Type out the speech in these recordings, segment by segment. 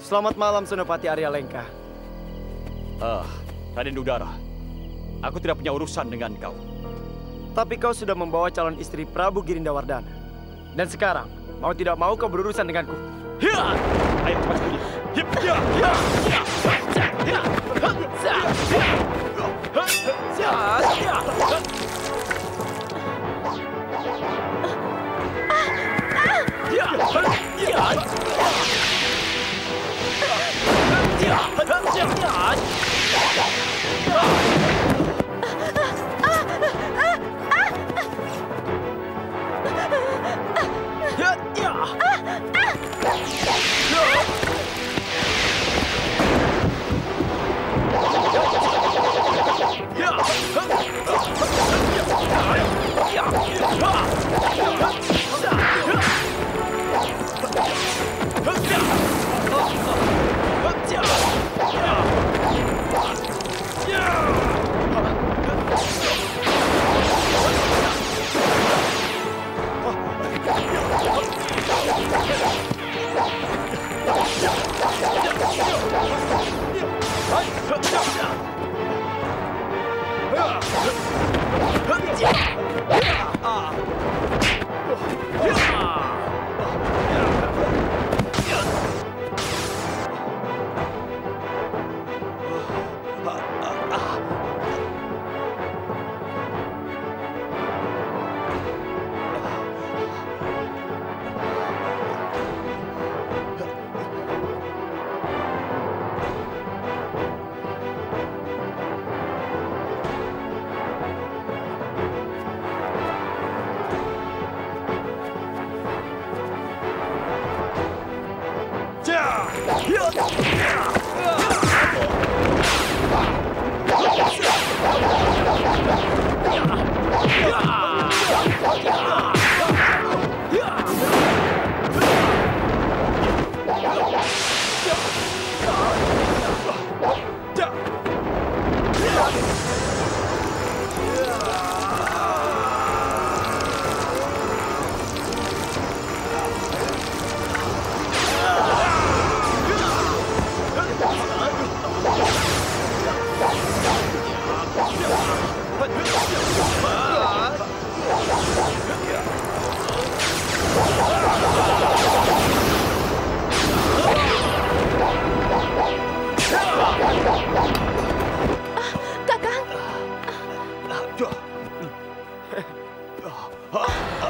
Selamat malam, Senopati Arya Lengka. Raden Udara, aku tidak punya urusan dengan kau. Tapi kau sudah membawa calon istri Prabu Girindawardana. Dan sekarang, mau tidak mau kau berurusan denganku. Ayo cepat sembunyi.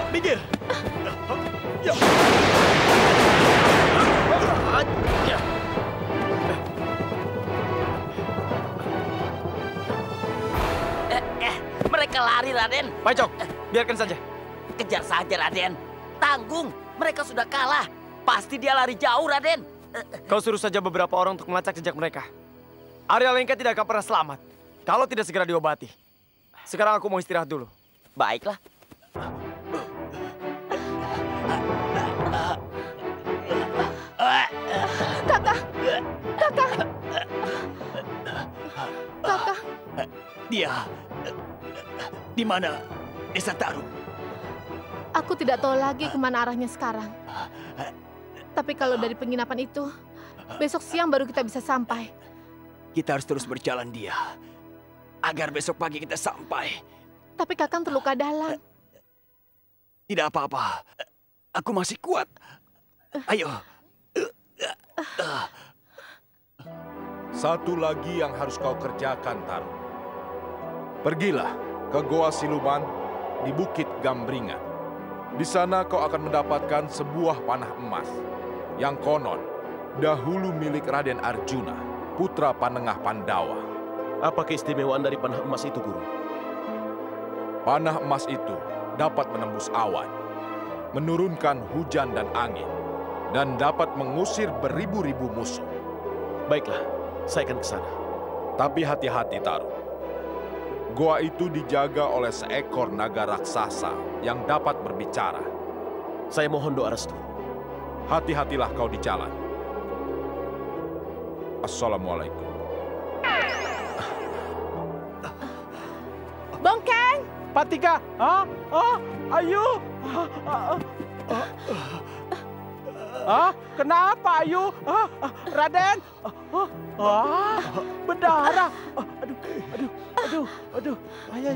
Minggir! Ya. Mereka lari, Raden. Paicok, biarkan saja. Kejar saja, Raden. Tanggung, mereka sudah kalah. Pasti dia lari jauh, Raden. Kau suruh saja beberapa orang untuk melacak jejak mereka. Arya Lengka tidak akan pernah selamat kalau tidak segera diobati. Sekarang aku mau istirahat dulu. Baiklah. Kakak! Kakak! Kakak! Dia di mana Desa Tarup? Aku tidak tahu lagi kemana arahnya sekarang. Tapi kalau dari penginapan itu, besok siang baru kita bisa sampai. Kita harus terus berjalan dia, agar besok pagi kita sampai. Tapi Kakang terluka dalam. Tidak apa-apa, aku masih kuat. Ayo. Satu lagi yang harus kau kerjakan, Tarup. Pergilah ke Goa Siluman di Bukit Gambringan. Di sana kau akan mendapatkan sebuah panah emas yang konon dahulu milik Raden Arjuna, putra Panengah Pandawa. Apa keistimewaan dari panah emas itu, Guru? Panah emas itu dapat menembus awan, menurunkan hujan dan angin, dan dapat mengusir beribu-ribu musuh. Baiklah, saya akan ke sana. Tapi hati-hati, Tarup. Goa itu dijaga oleh seekor naga raksasa yang dapat berbicara. Saya mohon doa restu. Hati-hatilah kau di jalan. Assalamualaikum. Bongkeng! Patika, Ayu. Kenapa Ayu? Raden? Berdarah. Aduh. Ayo.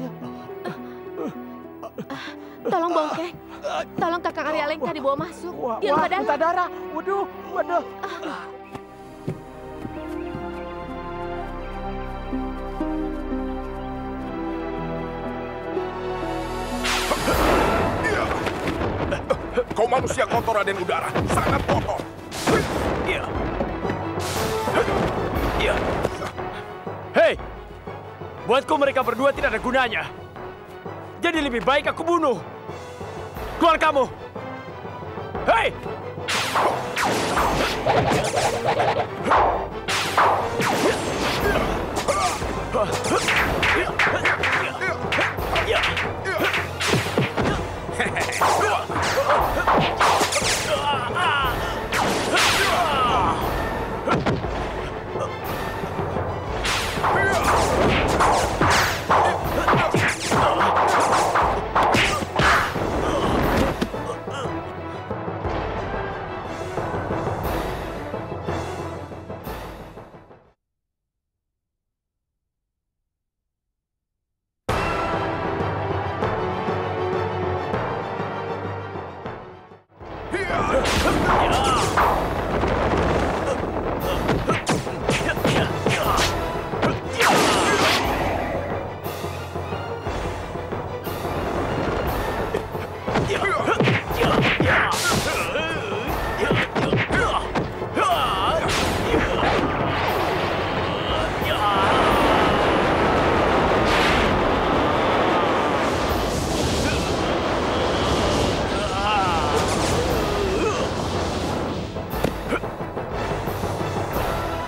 Tolong Bongkeng. Tolong Kakang Arya Lengka dibawa masuk. Dia luka dalam. Minta darah. Waduh. Kau manusia kotor, Raden Udara. Sangat kotor. Hei! Buatku mereka berdua tidak ada gunanya. Jadi lebih baik aku bunuh. Keluar kamu! Hei!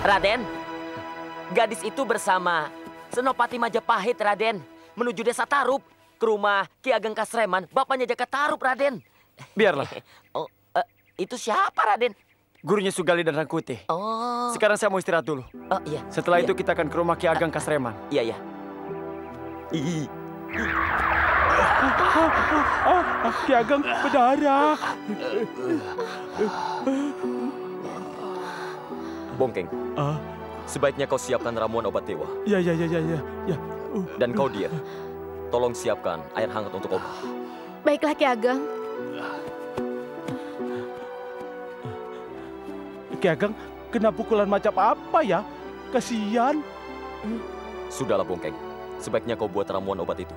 Raden, gadis itu bersama Senopati Majapahit, Raden, menuju Desa Tarup, ke rumah Ki Ageng Kasreman, bapaknya Jaka Tarup, Raden. Biarlah. Itu siapa, Raden? Gurunya Sugali dan Rangkuti. Oh. Sekarang saya mau istirahat dulu. Oh, iya. Setelah Iya. itu kita akan ke rumah Ki Ageng Kasreman. Iya. Ki Ageng berdarah. Bongkeng, sebaiknya kau siapkan ramuan obat dewa. Ya. Dan kau dia, tolong siapkan air hangat untuk obat. Baiklah Ki Ageng. Ki Ageng kena pukulan macam apa ya? Kasihan. Sudahlah Bongkeng, sebaiknya kau buat ramuan obat itu.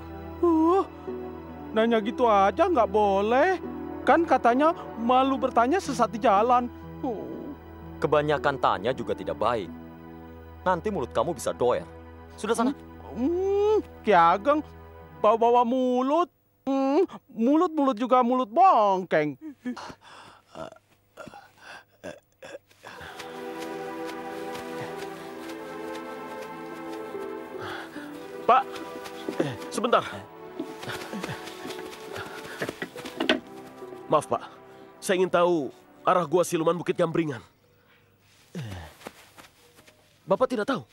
Nanya gitu aja nggak boleh. Kan katanya malu bertanya sesat di jalan. Kebanyakan tanya juga tidak baik. Nanti mulut kamu bisa doer. Sudah sana. Ki Ageng bawa-bawa mulut. Mulut juga mulut bongkeng. Pak, sebentar. Maaf, Pak. Saya ingin tahu arah gua siluman Bukit Gambringan. Bapak tidak tahu?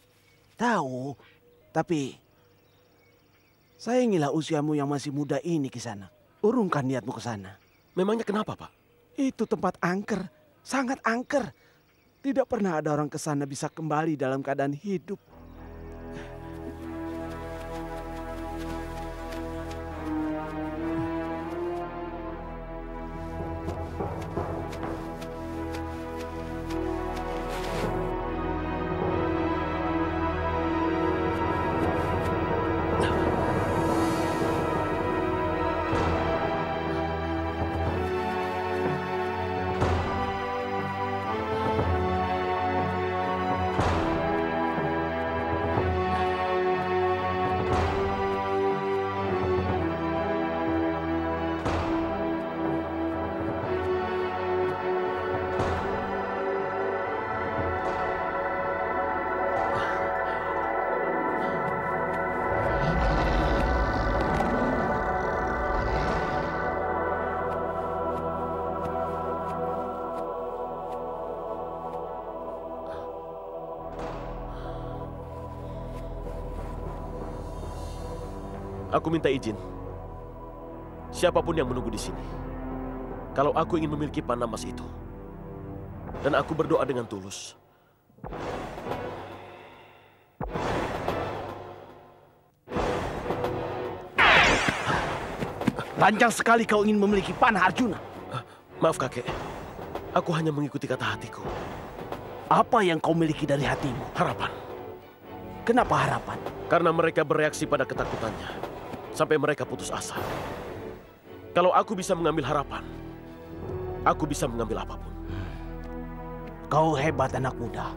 Tahu, tapi sayangilah usiamu yang masih muda ini ke sana. Urungkan niatmu ke sana. Memangnya kenapa, Pak? Itu tempat angker, sangat angker. Tidak pernah ada orang ke sana bisa kembali dalam keadaan hidup. Aku minta izin. Siapapun yang menunggu di sini. Kalau aku ingin memiliki panah emas itu. Dan aku berdoa dengan tulus. Lancang sekali kau ingin memiliki panah Arjuna. Maaf kakek. Aku hanya mengikuti kata hatiku. Apa yang kau miliki dari hatimu? Harapan. Kenapa harapan? Karena mereka bereaksi pada ketakutannya. Sampai mereka putus asa. Kalau aku bisa mengambil harapan, aku bisa mengambil apapun. Kau hebat anak muda.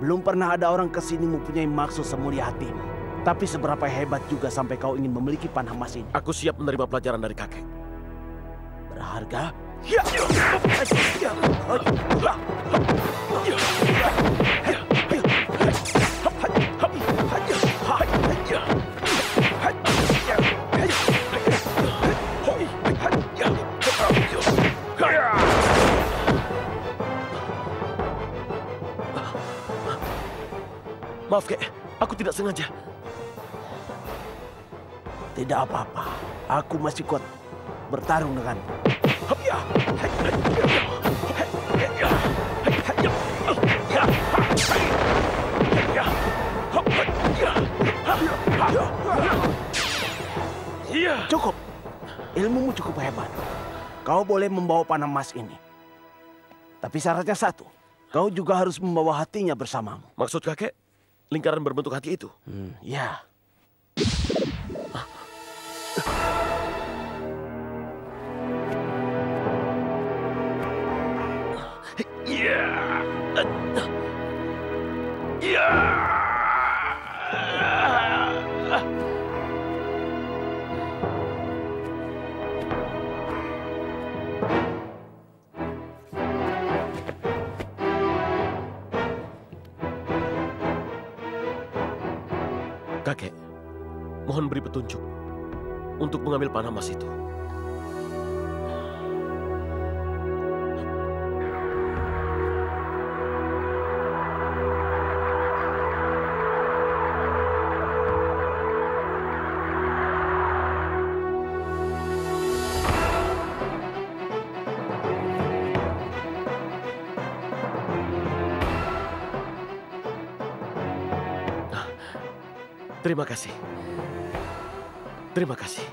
Belum pernah ada orang kesini mempunyai maksud semulia hatimu. Tapi seberapa hebat juga sampai kau ingin memiliki panah emas ini. Aku siap menerima pelajaran dari kakek. Berharga? Maaf, Kek. Aku tidak sengaja. Tidak apa-apa. Aku masih kuat bertarung denganmu. Cukup. Ilmumu cukup hebat. Kau boleh membawa panah emas ini. Tapi syaratnya satu. Kau juga harus membawa hatinya bersamamu. Maksud kakek, lingkaran berbentuk hati itu? Ya. Kakek, mohon beri petunjuk untuk mengambil panah emas itu. Terima kasih. Terima kasih.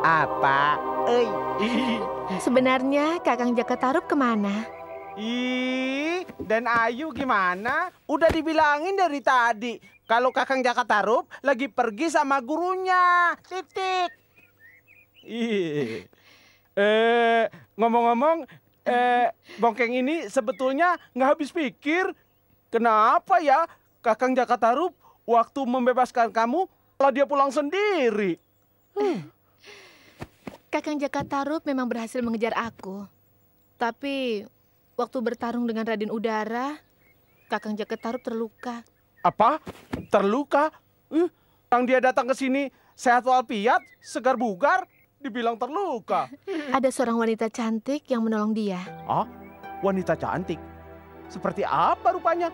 Apa? Sebenarnya Kakang Jakatarup kemana? Dan Ayu gimana? Udah dibilangin dari tadi. Kalau Kakang Jakatarup lagi pergi sama gurunya. Titik. Ngomong-ngomong, Bongkeng ini sebetulnya nggak habis pikir. Kenapa ya Kakang Jakatarup waktu membebaskan kamu, kalau dia pulang sendiri? Kakang Jakatarup memang berhasil mengejar aku. Tapi waktu bertarung dengan Raden Udara, Kakang Jakatarup terluka. Apa? Terluka? Yang dia datang ke sini sehat walafiat, segar bugar, dibilang terluka. Ada seorang wanita cantik yang menolong dia. Ah, wanita cantik? Seperti apa rupanya?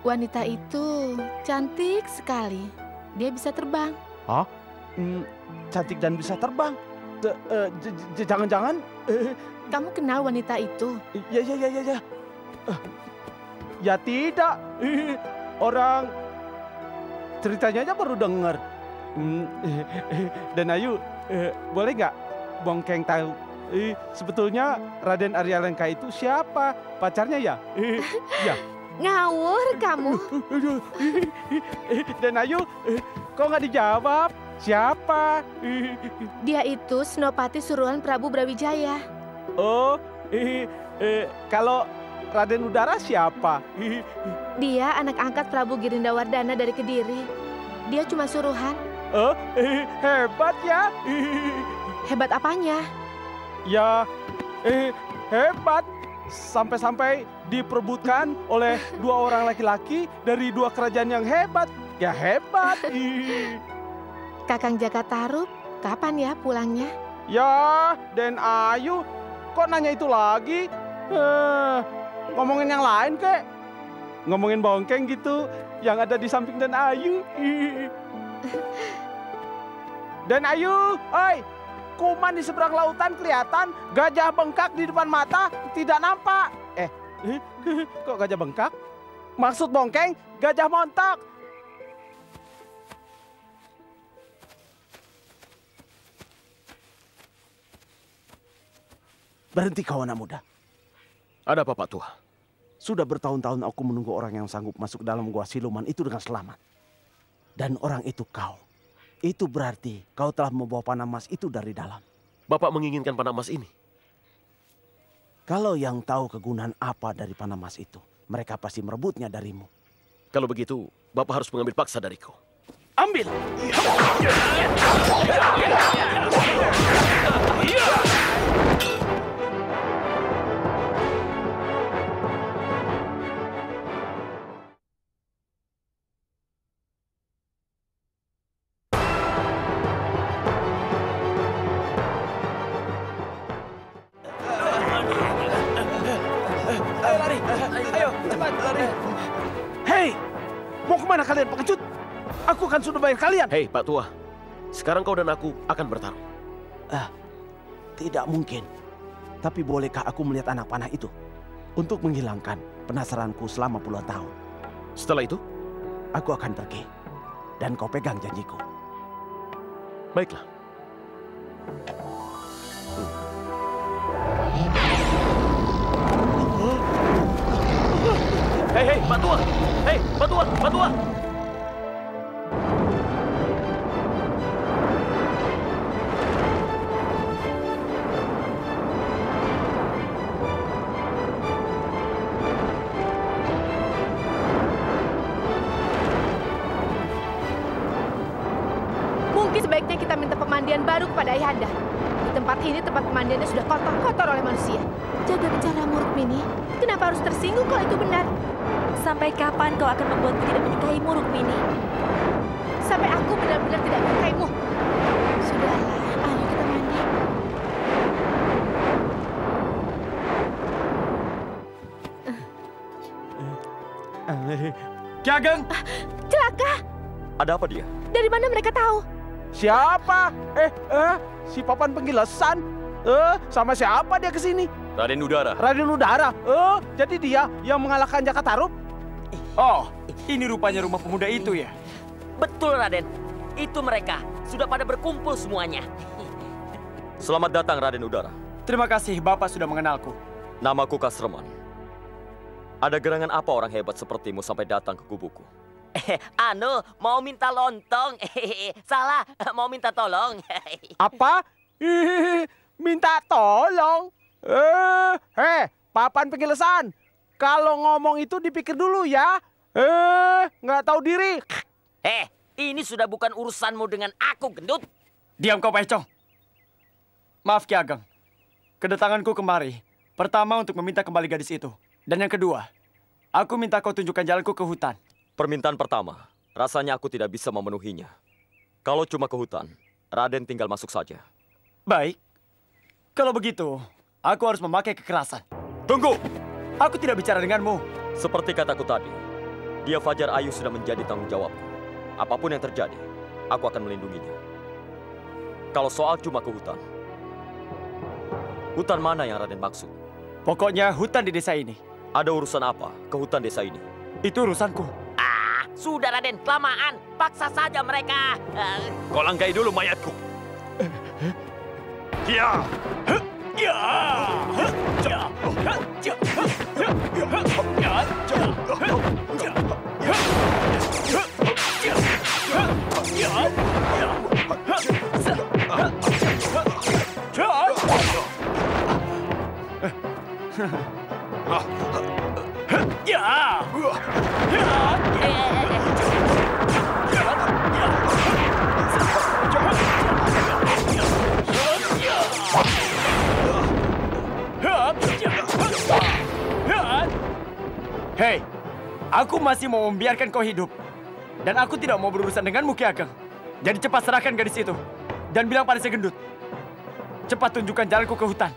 Wanita itu cantik sekali. Dia bisa terbang. Hah? Cantik dan bisa terbang? Jangan-jangan... Kamu kenal wanita itu? Ya. Ya tidak. Orang ceritanya aja baru dengar. Dan Ayu, boleh nggak Bongkeng tahu? Sebetulnya Raden Aryalengka itu siapa? Pacarnya ya? Ya. Ngawur kamu. Dan Ayu, kok nggak dijawab? Siapa? Dia itu Senopati suruhan Prabu Brawijaya. Oh, kalau Raden Udara siapa? Dia anak angkat Prabu Girindawardana dari Kediri. Dia cuma suruhan. Oh, hebat ya. Hebat apanya? Ya, hebat. Sampai-sampai diperebutkan oleh dua orang laki-laki dari dua kerajaan yang hebat. Ya hebat. Kakang Jakatarup, kapan ya pulangnya? Ya, Den Ayu, kok nanya itu lagi? Ngomongin yang lain kek? Ngomongin Bongkeng gitu, yang ada di samping Den Ayu. Den Ayu, oi! Kuman di seberang lautan kelihatan, gajah bengkak di depan mata tidak nampak. Kok gajah bengkak? Maksud Bongkeng, gajah montok. Berhenti kau anak muda. Ada apa Pak Tua? Sudah bertahun-tahun aku menunggu orang yang sanggup masuk dalam gua siluman itu dengan selamat. Dan orang itu kau. Itu berarti kau telah membawa panah emas itu dari dalam. Bapak menginginkan panah emas ini? Kalau yang tahu kegunaan apa dari panah emas itu, mereka pasti merebutnya darimu. Kalau begitu, Bapak harus mengambil paksa dariku. Ambil! Hei, mau kemana kalian pengecut? Aku kan sudah bayar kalian. Hei Pak Tua, sekarang kau dan aku akan bertarung. Tidak mungkin. Tapi bolehkah aku melihat anak panah itu? Untuk menghilangkan penasaranku selama puluhan tahun. Setelah itu? Aku akan pergi. Dan kau pegang janjiku. Baiklah. Hei, Pak Tua! Hei, Pak Tua! Pak Tua! Mungkin sebaiknya kita minta pemandian baru kepada Ayahanda. Di tempat ini tempat pemandiannya sudah kotor-kotor oleh manusia. Jaga bicara Rukmini, kenapa harus tersinggung kalau itu benar? Sampai kapan kau akan membuatku tidak menyukaimu, Rukmini? Sampai aku benar-benar tidak menyukaimu. Sudahlah, ayo kita mandi. Ki Ageng! Celaka! Ada apa dia? Dari mana mereka tahu? Siapa? Si papan penggilesan. Sama siapa dia kesini? Raden Udara. Raden Udara. Jadi dia yang mengalahkan Jakatarup? Oh, ini rupanya rumah pemuda itu ya? Betul, Raden. Itu mereka. Sudah pada berkumpul semuanya. Selamat datang, Raden Udara. Terima kasih, Bapak sudah mengenalku. Namaku Kasreman. Ada gerangan apa orang hebat sepertimu sampai datang ke kubuku? Mau minta lontong. Salah, mau minta tolong. Apa? Minta tolong? Papan pengilesan. Kalau ngomong itu dipikir dulu ya. Nggak tahu diri. Ini sudah bukan urusanmu dengan aku, gendut. Diam kau, Paecong. Maaf, Ki Ageng. Kedatanganku kemari, pertama untuk meminta kembali gadis itu. Dan yang kedua, aku minta kau tunjukkan jalanku ke hutan. Permintaan pertama, rasanya aku tidak bisa memenuhinya. Kalau cuma ke hutan, Raden tinggal masuk saja. Baik. Kalau begitu, aku harus memakai kekerasan. Tunggu! Aku tidak bicara denganmu. Seperti kataku tadi, dia Fajar Ayu sudah menjadi tanggung jawabku. Apapun yang terjadi, aku akan melindunginya. Kalau soal cuma ke hutan, hutan mana yang Raden maksud? Pokoknya hutan di desa ini. Ada urusan apa ke hutan desa ini? Itu urusanku. Sudah, Raden, kelamaan. Paksa saja mereka. Kau langkai dulu mayatku. Ya. Hei, aku masih mau membiarkan kau hidup. Dan aku tidak mau berurusan denganmu, Ki Ageng. Jadi cepat serahkan gadis itu. Dan bilang pada si gendut. Cepat tunjukkan jalanku ke hutan.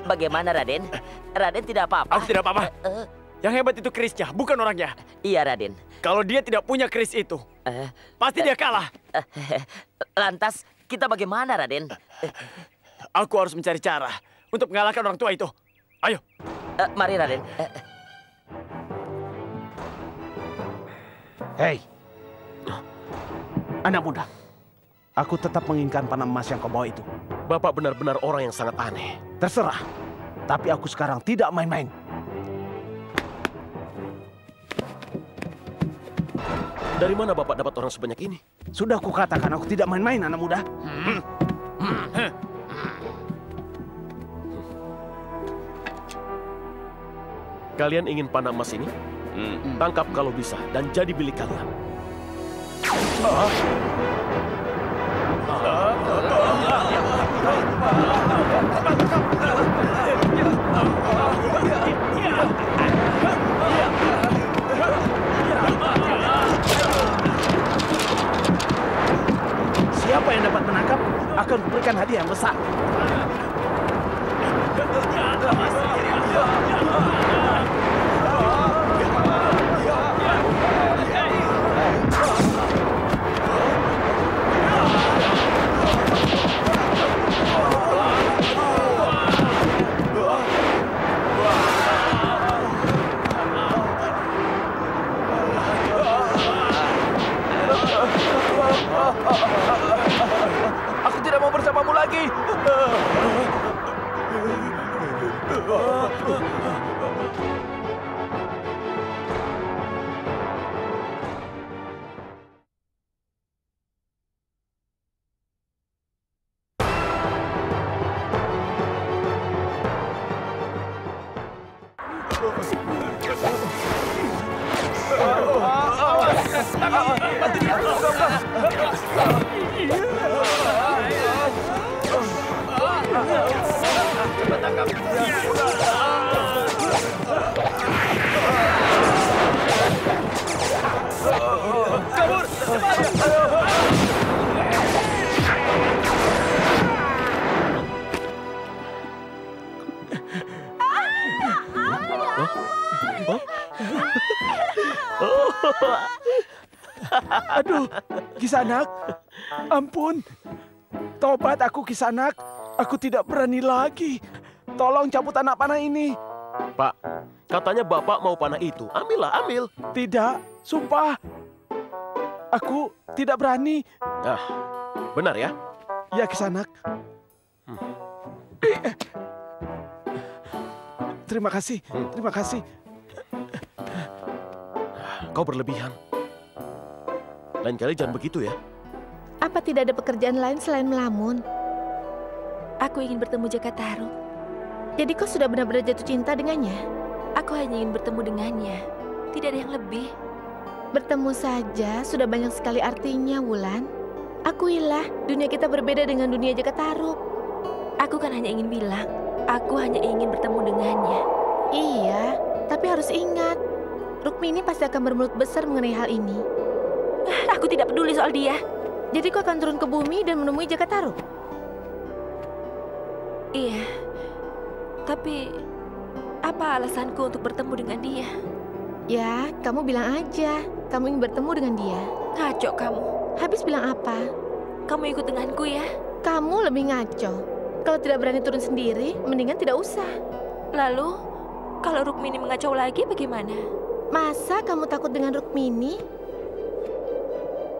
Bagaimana, Raden? Raden tidak apa-apa? Aku tidak apa-apa. Yang hebat itu kerisnya, bukan orangnya. Iya, Raden. Kalau dia tidak punya keris itu, pasti dia kalah. Lantas, kita bagaimana, Raden? Aku harus mencari cara untuk mengalahkan orang tua itu. Ayo. Mari, Raden. Hei, anak muda. Aku tetap menginginkan panah emas yang kau bawa itu. Bapak benar-benar orang yang sangat aneh. Terserah. Tapi aku sekarang tidak main-main. Dari mana Bapak dapat orang sebanyak ini? Sudah kukatakan aku tidak main-main, anak muda. Kalian ingin panah emas ini? Tangkap kalau bisa dan jadi milik kalian. Siapa yang dapat menangkap akan kuberikan hadiah yang besar. Aku tidak mau bersamamu lagi. Aduh, Kisanak. Ampun. Tobat aku, Kisanak. Aku tidak berani lagi. Tolong cabut anak panah ini. Pak, katanya Bapak mau panah itu. Ambillah, ambil. Tidak, sumpah. Aku tidak berani. Ah, benar ya? Ya, Kisanak. Terima kasih, terima kasih. Kau berlebihan. Lain kali jangan begitu ya. Apa tidak ada pekerjaan lain selain melamun? Aku ingin bertemu Jakatarup. Jadi kau sudah benar-benar jatuh cinta dengannya? Aku hanya ingin bertemu dengannya. Tidak ada yang lebih. Bertemu saja sudah banyak sekali artinya, Wulan. Akuilah, dunia kita berbeda dengan dunia Jakatarup. Aku kan hanya ingin bilang, aku hanya ingin bertemu dengannya. Iya, tapi harus ingat, Rukmini pasti akan bermulut besar mengenai hal ini. Aku tidak peduli soal dia. Jadi kau akan turun ke bumi dan menemui Jakatarup? Iya, tapi apa alasanku untuk bertemu dengan dia? Ya, kamu bilang aja, kamu ingin bertemu dengan dia. Ngaco kamu. Habis bilang apa? Kamu ikut denganku ya? Kamu lebih ngaco. Kalau tidak berani turun sendiri, mendingan tidak usah. Lalu, kalau Rukmini mengacau lagi bagaimana? Masa kamu takut dengan Rukmini?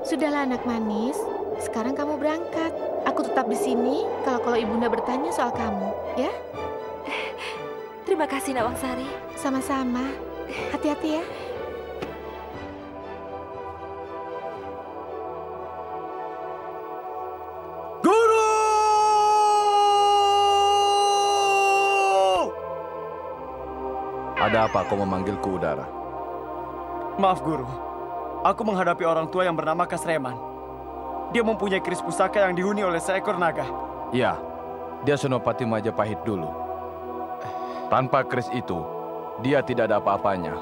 Sudahlah anak manis, sekarang kamu berangkat. Aku tetap di sini kalau ibunda bertanya soal kamu, ya? Terima kasih, Nawangsari. Sama-sama. Hati-hati ya. Guru! Ada apa kau memanggilku, Udara? Maaf, Guru. Aku menghadapi orang tua yang bernama Kasreman. Dia mempunyai keris pusaka yang dihuni oleh seekor naga. Iya, dia Senopati Majapahit dulu. Tanpa keris itu, dia tidak ada apa-apanya.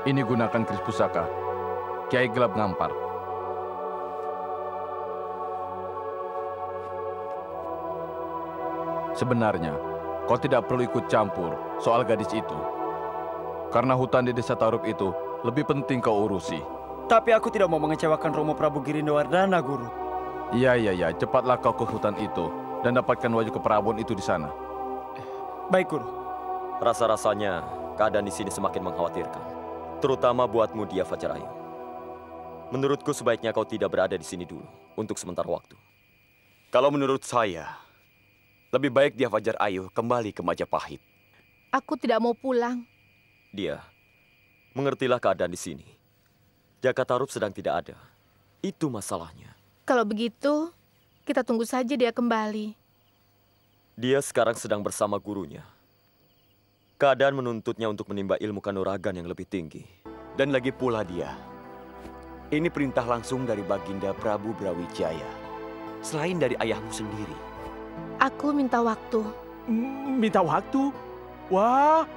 Ini gunakan keris pusaka. Kiai Gelap Ngampar. Sebenarnya, kau tidak perlu ikut campur soal gadis itu. Karena hutan di desa Tarup itu lebih penting kau urusi. Tapi aku tidak mau mengecewakan Romo Prabu Girindowardana, Guru. Iya. Cepatlah kau ke hutan itu dan dapatkan wajah keprabon itu di sana. Baik, Guru. Rasa-rasanya keadaan di sini semakin mengkhawatirkan. Terutama buatmu, Dia Fajar Ayu. Menurutku sebaiknya kau tidak berada di sini dulu untuk sementara waktu. Kalau menurut saya, lebih baik Dia Fajar Ayu kembali ke Majapahit. Aku tidak mau pulang. Dia, mengertilah keadaan di sini. Jakatarup sedang tidak ada. Itu masalahnya. Kalau begitu, kita tunggu saja dia kembali. Dia sekarang sedang bersama gurunya. Keadaan menuntutnya untuk menimba ilmu kanuragan yang lebih tinggi. Dan lagi pula dia, ini perintah langsung dari Baginda Prabu Brawijaya. Selain dari ayahmu sendiri. Aku minta waktu. Minta waktu? Wah,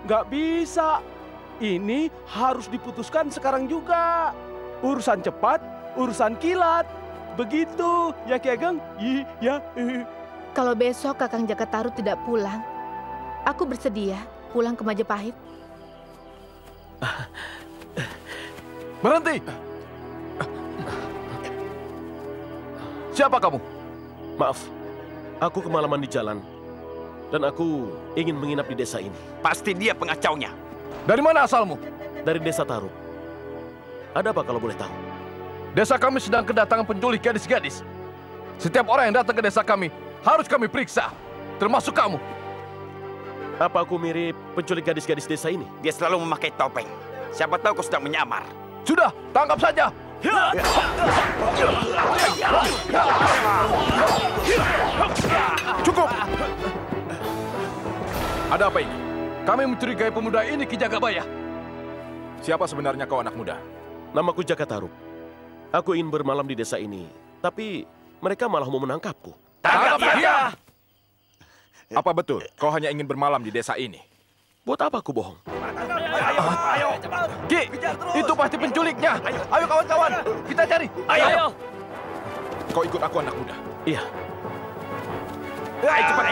nggak bisa. Ini harus diputuskan sekarang juga. Urusan cepat, urusan kilat. Begitu, ya Ki Ageng? Iya. Kalau besok Kakang Jakatarup tidak pulang, aku bersedia pulang ke Majapahit. Berhenti! Siapa kamu? Maaf, aku kemalaman di jalan. Dan aku ingin menginap di desa ini. Pasti dia pengacaunya. Dari mana asalmu? Dari desa Tarup. Ada apa kalau boleh tahu? Desa kami sedang kedatangan penculik gadis-gadis. Setiap orang yang datang ke desa kami harus kami periksa, termasuk kamu. Apa aku mirip penculik gadis-gadis desa ini? Dia selalu memakai topeng. Siapa tahu kau sedang menyamar. Sudah, tangkap saja. Cukup. Ada apa ini? Kami mencurigai pemuda ini Ki Jagabaya. Siapa sebenarnya kau, anak muda? Namaku Jakatarup. Aku ingin bermalam di desa ini, tapi mereka malah mau menangkapku. Tangkap dia! Apa betul kau hanya ingin bermalam di desa ini? Buat apa aku bohong? Ayo, Ki, itu pasti penculiknya. Ayo kawan-kawan, kita cari. Ayo. Kau ikut aku, anak muda. Iya. Cepat,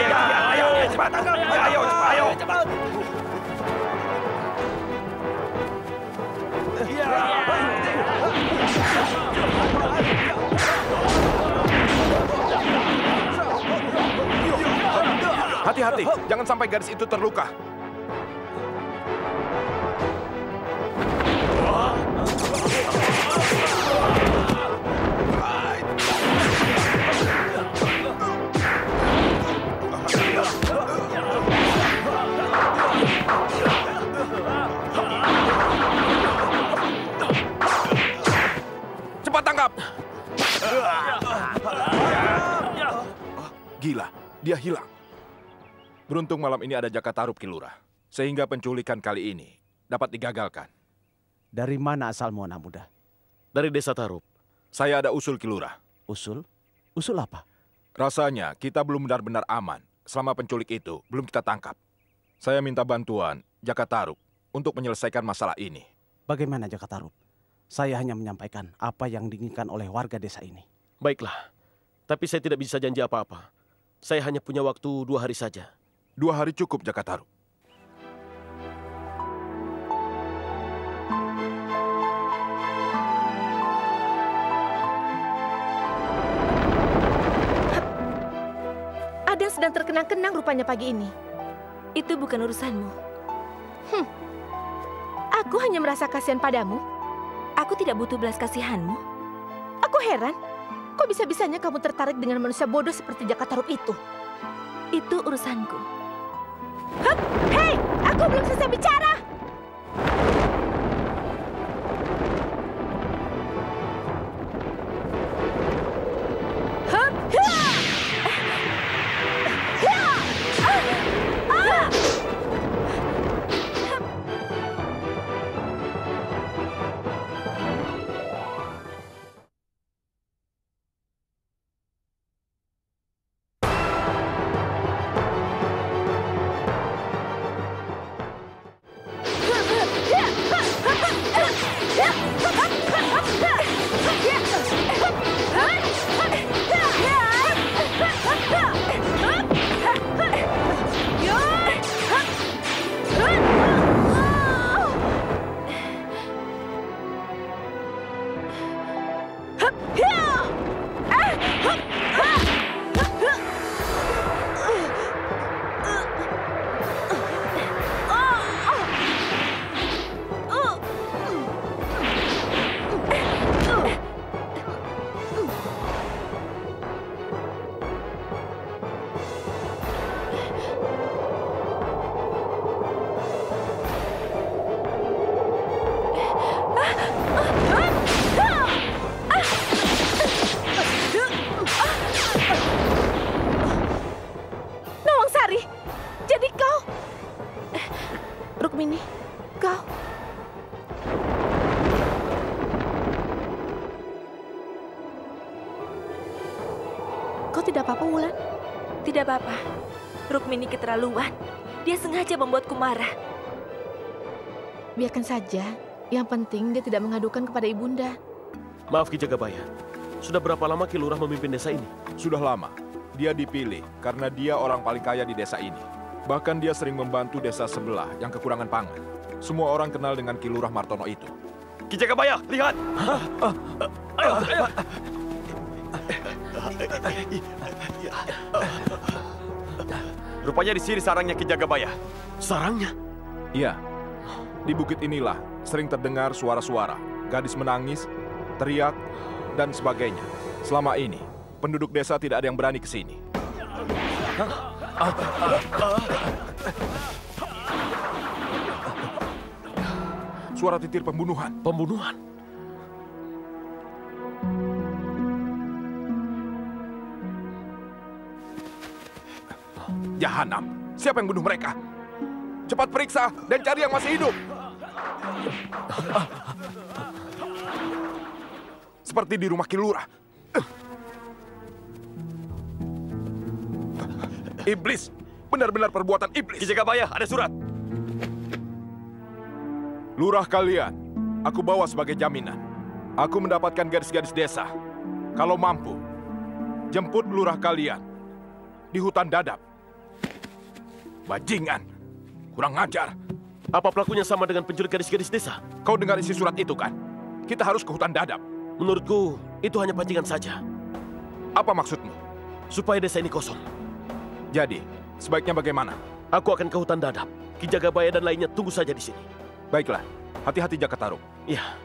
ayo, cepat. Ayo, cepat. Hati-hati, jangan sampai gadis itu terluka. Cepat tangkap! Gila, dia hilang. Beruntung malam ini ada Jaka Tarub, Ki Lurah, sehingga penculikan kali ini dapat digagalkan. Dari mana asalmu, anak muda? Dari desa Tarub. Saya ada usul, Ki Lurah. Usul? Usul apa? Rasanya kita belum benar-benar aman selama penculik itu belum kita tangkap. Saya minta bantuan Jaka Tarub untuk menyelesaikan masalah ini. Bagaimana Jaka Tarub? Saya hanya menyampaikan apa yang diinginkan oleh warga desa ini. Baiklah, tapi saya tidak bisa janji apa-apa. Saya hanya punya waktu 2 hari saja. 2 hari cukup, Jaka Tarub. Ada yang sedang terkenang-kenang rupanya pagi ini. Itu bukan urusanmu. Aku hanya merasa kasihan padamu. Aku tidak butuh belas kasihanmu. Aku heran, kok bisa-bisanya kamu tertarik dengan manusia bodoh seperti Jaka Tarub itu? Itu urusanku. Hei, aku belum selesai bicara. Rukmini, kau... Kau tidak apa-apa, Wulan? Tidak apa-apa. Rukmini keterlaluan. Dia sengaja membuatku marah. Biarkan saja. Yang penting dia tidak mengadukan kepada ibunda. Maaf Ki Jagabaya. Sudah berapa lama Ki Lurah memimpin desa ini? Sudah lama. Dia dipilih karena dia orang paling kaya di desa ini. Bahkan dia sering membantu desa sebelah yang kekurangan pangan. Semua orang kenal dengan Ki Lurah Martono itu. Ki Jagabaya, lihat! Rupanya di sini sarangnya Ki Jagabaya. Sarangnya? Iya. Di bukit inilah sering terdengar suara-suara. Gadis menangis, teriak, dan sebagainya. Selama ini, penduduk desa tidak ada yang berani ke sini. Suara titir pembunuhan. Pembunuhan? Jahanam. Siapa yang bunuh mereka? Cepat periksa dan cari yang masih hidup. Seperti di rumah Ki Lurah. Iblis. Benar-benar perbuatan iblis. Ki Jagabaya, ada surat. Lurah kalian, aku bawa sebagai jaminan. Aku mendapatkan gadis-gadis desa. Kalau mampu, jemput lurah kalian di hutan Dadap. Bajingan, kurang ajar. Apa pelakunya sama dengan penculik gadis-gadis desa? Kau dengar isi surat itu kan? Kita harus ke hutan Dadap. Menurutku, itu hanya pancingan saja. Apa maksudmu? Supaya desa ini kosong. Jadi, Sebaiknya bagaimana? Aku akan ke hutan Dadap. Ki Jagabaya dan lainnya tunggu saja di sini. Baiklah, hati-hati Jaka Tarub. Iya.